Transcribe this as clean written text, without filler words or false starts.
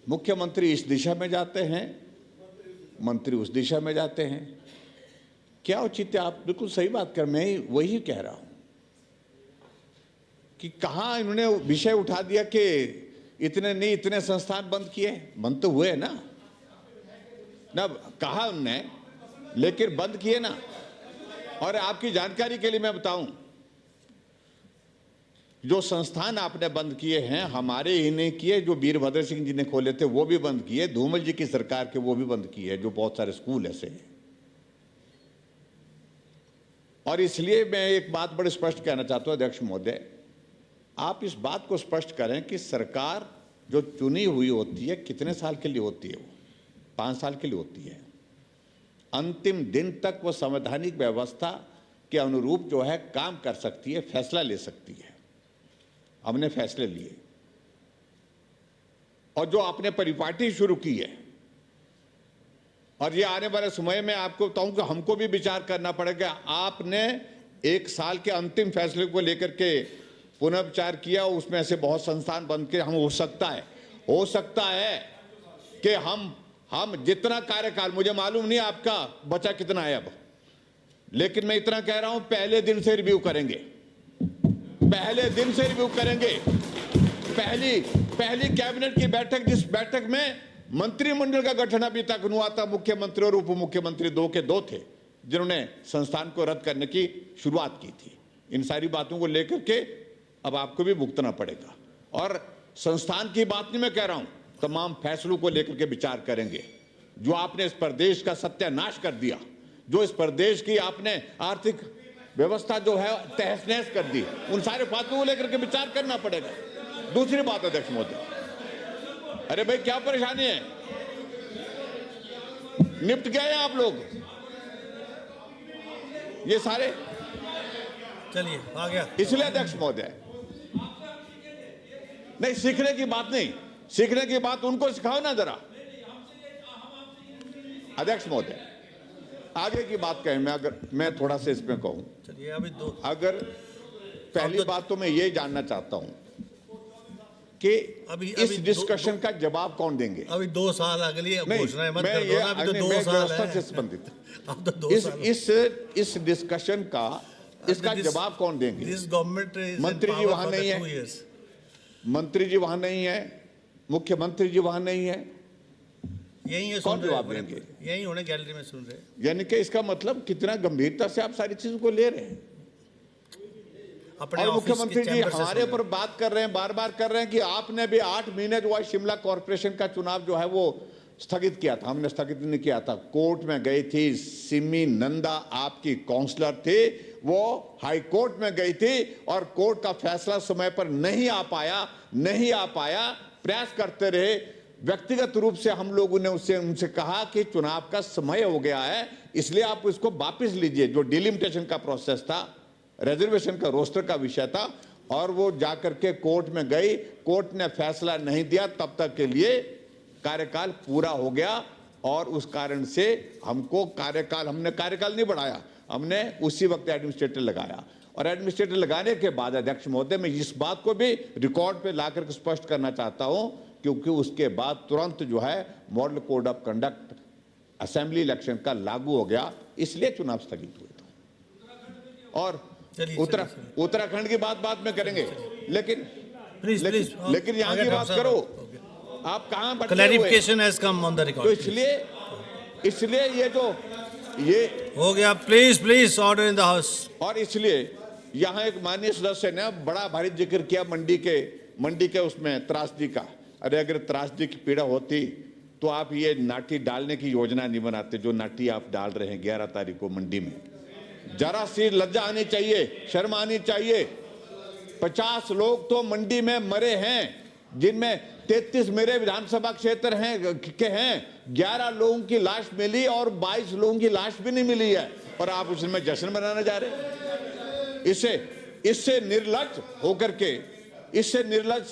मुख्यमंत्री इस दिशा में जाते हैं, मंत्री उस दिशा में जाते हैं। क्या औचित्य? आप बिल्कुल सही बात कर, मैं वही कह रहा हूं कि कहां इन्होंने विषय उठा दिया कि इतने नहीं, इतने संस्थान बंद किए। बंद तो हुए ना, कहा उनने, लेकिन बंद किए ना। और आपकी जानकारी के लिए मैं बताऊं, जो संस्थान आपने बंद किए हैं हमारे ही नहीं किए, जो वीरभद्र सिंह जी ने खोले थे वो भी बंद किए, धूमल जी की सरकार के वो भी बंद किए, जो बहुत सारे स्कूल ऐसे हैं। और इसलिए मैं एक बात बड़ी स्पष्ट कहना चाहता हूं अध्यक्ष महोदय, आप इस बात को स्पष्ट करें कि सरकार जो चुनी हुई होती है कितने साल के लिए होती है? वो 5 साल के लिए होती है। अंतिम दिन तक वो संवैधानिक व्यवस्था के अनुरूप जो है काम कर सकती है, फैसला ले सकती है। हमने फैसले लिए और जो आपने परिपाटी शुरू की है, और ये आने वाले समय में आपको बताऊं कि हमको भी विचार करना पड़ेगा। आपने 1 साल के अंतिम फैसले को लेकर के पुनर्विचार किया, उसमें से बहुत संस्थान बंद के हम हो सकता है कि हम जितना कार्यकाल, मुझे मालूम नहीं आपका बचा कितना है अब, लेकिन मैं इतना कह रहा हूं पहले दिन से रिव्यू करेंगे। पहले दिन से रिव्यू करेंगे। पहली कैबिनेट की बैठक, जिस बैठक में मंत्रिमंडल का गठन अभी तक हुआ था, मुख्यमंत्री और उप मुख्यमंत्री 2 के 2 थे जिन्होंने संस्थान को रद्द करने की शुरुआत की थी। इन सारी बातों को लेकर के अब आपको भी भुगतना पड़ेगा। और संस्थान की बात नहीं मैं कह रहा हूं, तमाम फैसलों को लेकर के विचार करेंगे। जो आपने इस प्रदेश का सत्यानाश कर दिया, जो इस प्रदेश की आपने आर्थिक व्यवस्था जो है तहस नहस कर दी, उन सारे बातों को लेकर के विचार करना पड़ेगा। दूसरी बात अध्यक्ष महोदय, अरे भाई क्या परेशानी है? निपट गए आप लोग ये सारे? चलिए आ गया। इसलिए अध्यक्ष महोदय, नहीं सीखने की बात नहीं, सीखने की बात उनको सिखाओ ना जरा। अध्यक्ष महोदय आगे की बात कहें, मैं थोड़ा सा इसमें कहूं, चलिए अभी अगर पहली बात तो मैं ये जानना चाहता हूं कि इस डिस्कशन का जवाब कौन देंगे? अभी 2 साल अगली घोषणा मत कर दो ना, अभी तो 2 साल व्यवस्था से संबंधित अब तो 2 साल इस डिस्कशन का, इसका जवाब कौन देंगे? मंत्री जी वहां नहीं है, मंत्री जी वहां नहीं है, मुख्यमंत्री जी वहां नहीं है, यही है, कौन जवाब देंगे? यही होने गैलरी में सुन रहे। यानी कि इसका मतलब कितना गंभीरता से आप सारी चीजों को ले रहे हैं। और मुख्यमंत्री जी हमारे ऊपर बात कर रहे हैं, बार बार कर रहे हैं कि आपने भी 8 महीने जो है शिमला कॉरपोरेशन का चुनाव जो है वो स्थगित किया था। हमने स्थगित नहीं किया था, कोर्ट में गई थी। सिमी नंदा आपकी काउंसलर थी, वो हाई कोर्ट में गई थी और कोर्ट का फैसला समय पर नहीं आ पाया। प्रयास करते रहे। व्यक्तिगत रूप से हम लोगों ने उनसे कहा कि चुनाव का समय हो गया है, इसलिए आप इसको वापस लीजिए। जो डिलिमिटेशन का प्रोसेस था, रिजर्वेशन का रोस्टर का विषय था, और वो जाकर के कोर्ट में गई, कोर्ट ने फैसला नहीं दिया, तब तक के लिए कार्यकाल पूरा हो गया। और उस कारण से हमने कार्यकाल नहीं बढ़ाया, हमने उसी वक्त एडमिनिस्ट्रेटर लगाया। और एडमिनिस्ट्रेटर लगाने के बाद अध्यक्ष महोदय, मैं इस बात को भी रिकॉर्ड पे लाकर के स्पष्ट करना चाहता हूं, क्योंकि उसके बाद तुरंत जो है model code of conduct assembly election का लागू हो गया, इसलिए चुनाव स्थगित हुए थे। और उत्तराखंड की बात में करेंगे, लेकिन यहाँ की बात करो, आप कहां clarification has come on the record. तो इसलिए ये हो गया। Please order in the house. और इसलिए यहाँ एक माननीय सदस्य ने बड़ा भारी जिक्र किया मंडी के उसमें त्रासदी का। अरे अगर त्रासदी की पीड़ा होती तो आप ये नाटी डालने की योजना नहीं बनाते, जो नाटी आप डाल रहे हैं 11 तारीख को मंडी में। जरा सी लज्जा आनी चाहिए, शर्म आनी चाहिए। 50 लोग तो मंडी में मरे हैं, जिनमें 33 मेरे विधानसभा क्षेत्र हैं। 11 लोगों की लाश मिली और 22 लोगों की लाश भी नहीं मिली है, और आप उसमें जश्न मनाने जा रहे हैं। इससे निर्लज्ज होकर के, इससे निर्लज्ज